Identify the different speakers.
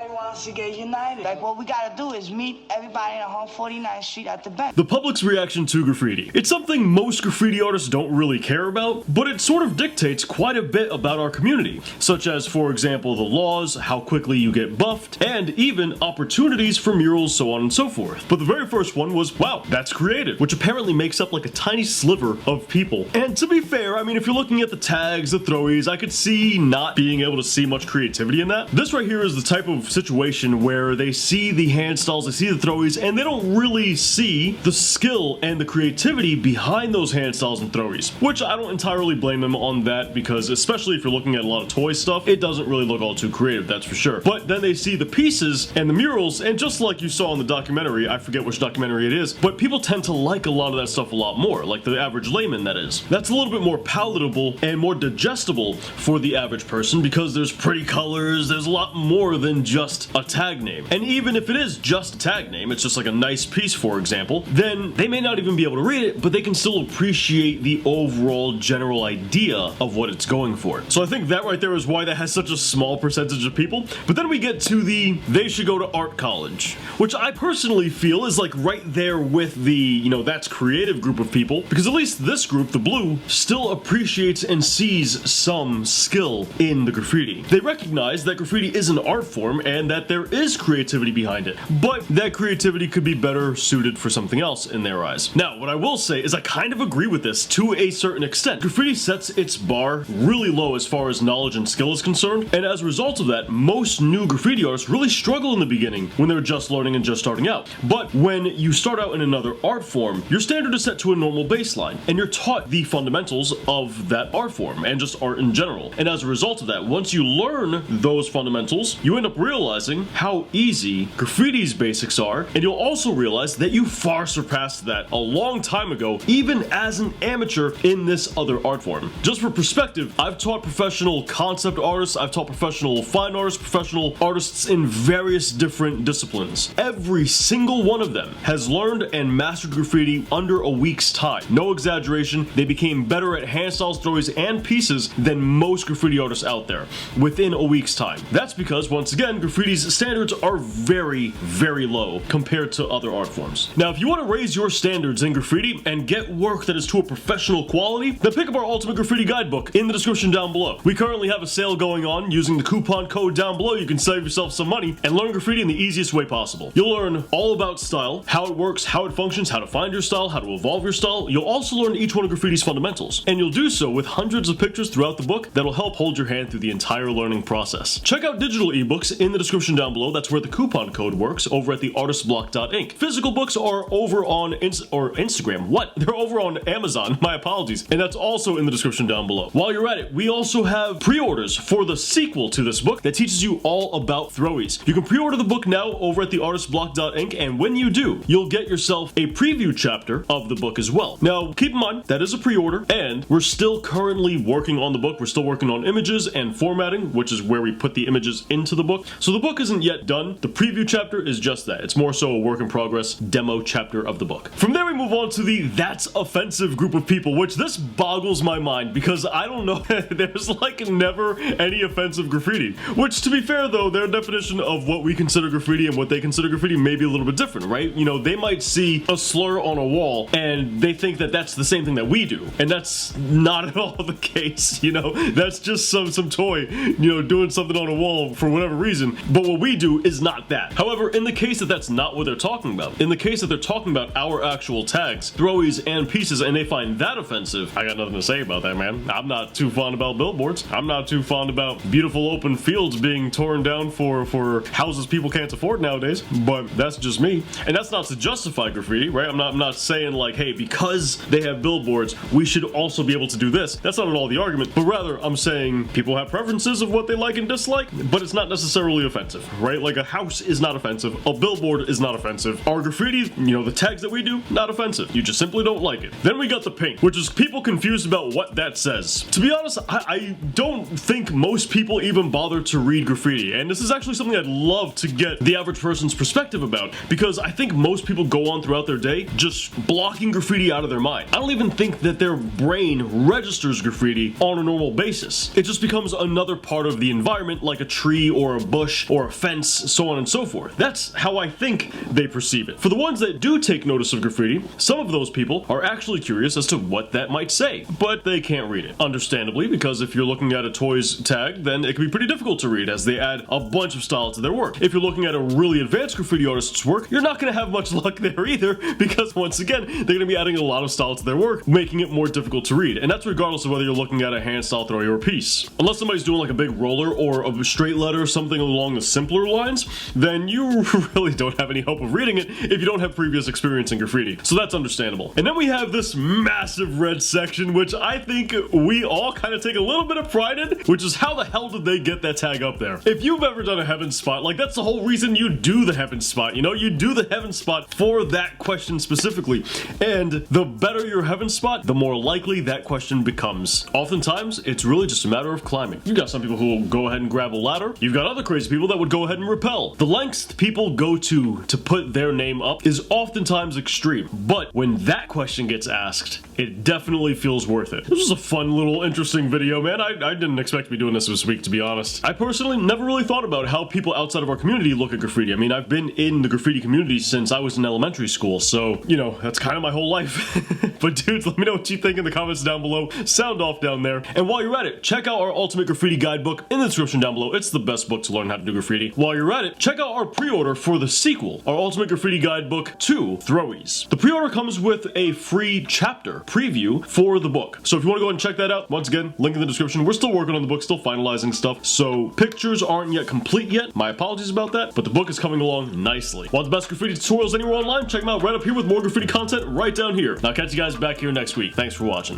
Speaker 1: everybody wants to get united. Like, what we gotta do is meet everybody on 149th Street at the bench.
Speaker 2: The public's reaction to graffiti. It's something most graffiti artists don't really care about, but it sort of dictates quite a bit about our community, such as, for example, the laws, how quickly you get buffed, and even opportunities for murals, so on and so forth. But the very first one was, wow, that's creative, which apparently makes up like a tiny sliver of people. And to be fair, I mean, if you're looking at the tags, the throwies, I could see not being able to see much creativity in that. This right here is the type of situation where they see the hand styles, they see the throwies, and they don't really see the skill and the creativity behind those hand styles and throwies, which I don't entirely blame them on that, because especially if you're looking at a lot of toy stuff, it doesn't really look all too creative, that's for sure. But then they see the pieces and the murals, and just like you saw in the documentary, I forget which documentary it is, but people tend to like a lot of that stuff a lot more, like the average layman, that is. That's a little bit more palatable and more digestible for the average person, because there's pretty colors, there's a lot more than just a tag name. And even if it is just a tag name, it's just like a nice piece, for example, then they may not even be able to read it, but they can still appreciate the overall general idea of what it's going for. So I think that right there is why that has such a small percentage of people. But then we get to the they should go to art college, which I personally feel is like right there with the, you know, that's creative group of people, because at least this group, the blue, still appreciates and sees some skill in the graffiti. They recognize that graffiti is an art form and that there is creativity behind it, but that creativity could be better suited for something else in their eyes. Now, what I will say is I kind of agree with this to a certain extent. Graffiti sets its bar really low as far as knowledge and skill is concerned, and as a result of that, most new graffiti artists really struggle in the beginning when they're just learning and just starting out. But when you start out in another art form, your standard is set to a normal baseline, and you're taught the fundamentals of that art form and just art in general. And as a result of that, once you learn those fundamentals, you end up realizing how easy graffiti's basics are, and you'll also realize that you far surpassed that a long time ago, even as an amateur in this other art form. Just for perspective, I've taught professional concept artists, I've taught professional fine artists, professional artists in various different disciplines. Every single one of them has learned and mastered graffiti under a week's time. No exaggeration, they became better at hand styles, throwies, and pieces than most graffiti artists out there within a week's time. That's because, once again, graffiti's standards are very, very low compared to other art forms. Now, if you want to raise your standards in graffiti and get work that is to a professional quality, then pick up our Ultimate Graffiti Guidebook in the description down below. We currently have a sale going on. Using the coupon code down below, you can save yourself some money and learn graffiti in the easiest way possible. You'll learn all about style, how it works, how it functions, how to find your style, how to evolve your style. You'll also learn each one of graffiti's fundamentals, and you'll do so with hundreds of pictures throughout the book that'll help hold your hand through the entire learning process. Check out digital ebooks in the description down below. That's where the coupon code works, over at theartistblock.inc. Physical books are over on Instagram. What? They're over on Amazon. My apologies. And that's also in the description down below. While you're at it, we also have pre-orders for the sequel to this book that teaches you all about throwies. You can pre-order the book now over at theartistblock.inc, and when you do, you'll get yourself a preview chapter of the book as well. Now, keep in mind, that is a pre-order, and we're still currently working on the book. We're still working on images and formatting, which is where we put the images into the book. So the book isn't yet done. The preview chapter is just that. It's more so a work in progress demo chapter of the book. From there, we move on to the that's offensive group of people, which this boggles my mind, because I don't know, there's like never any offensive graffiti. Which, to be fair though, their definition of what we consider graffiti and what they consider graffiti may be a little bit different, right? You know, they might see a slur on a wall and they think that that's the same thing that we do, and that's not at all the case. You know, that's just some toy, you know, doing something on a wall for whatever reason. But what we do is not that. However, in the case that that's not what they're talking about, in the case that they're talking about our actual tags, throwies, and pieces, and they find that offensive, I got nothing to say about that, man. I'm not too fond about billboards. I'm not too fond about beautiful open fields being torn down for houses people can't afford nowadays, but that's just me. And that's not to justify graffiti, right? I'm not saying like, hey, because they have billboards, we should also be able to do this. That's not at all the argument, but rather I'm saying people have preferences of what they like and dislike, but it's not necessarily offensive, right? Like a house is not offensive, a billboard is not offensive. Our graffiti, you know, the tags that we do, not offensive. You just simply don't like it. Then we got the pink, which is people confused about what that says. To be honest, I don't think most people even bother to read graffiti, and this is actually something I'd love to get the average person's perspective about, because I think most people go on throughout their day just blocking graffiti out of their mind. I don't even think that their brain registers graffiti on a normal basis. It just becomes another part of the environment, like a tree or a bush bush or a fence, so on and so forth. That's how I think they perceive it. For the ones that do take notice of graffiti, some of those people are actually curious as to what that might say, but they can't read it. Understandably, because if you're looking at a toys tag, then it can be pretty difficult to read as they add a bunch of style to their work. If you're looking at a really advanced graffiti artist's work, you're not going to have much luck there either, because once again, they're going to be adding a lot of style to their work, making it more difficult to read. And that's regardless of whether you're looking at a hand style throwy or a piece. Unless somebody's doing like a big roller or a straight letter or something along the simpler lines, then you really don't have any hope of reading it if you don't have previous experience in graffiti. So that's understandable. And then we have this massive red section, which I think we all kind of take a little bit of pride in, which is how the hell did they get that tag up there? If you've ever done a heaven spot, like that's the whole reason you do the heaven spot, you know? You do the heaven spot for that question specifically. And the better your heaven spot, the more likely that question becomes. Oftentimes, it's really just a matter of climbing. You've got some people who will go ahead and grab a ladder. You've got other crazy people that would go ahead and rappel. The lengths people go to put their name up is oftentimes extreme. But when that question gets asked, it definitely feels worth it. This was a fun little interesting video, man. I didn't expect to be doing this week, to be honest. I personally never really thought about how people outside of our community look at graffiti. I mean, I've been in the graffiti community since I was in elementary school, so, you know, that's kind of my whole life. But dudes, let me know what you think in the comments down below. Sound off down there. And while you're at it, check out our Ultimate Graffiti Guidebook in the description down below. It's the best book to learn how to do graffiti. While you're at it, check out our pre-order for the sequel, our Ultimate Graffiti Guidebook to Throwies. The pre-order comes with a free chapter preview for the book. So if you want to go ahead and check that out, once again, link in the description. We're still working on the book, still finalizing stuff, so pictures aren't yet complete yet. My apologies about that, but the book is coming along nicely. Want the best graffiti tutorials anywhere online? Check them out right up here with more graffiti content right down here. And I'll catch you guys back here next week. Thanks for watching.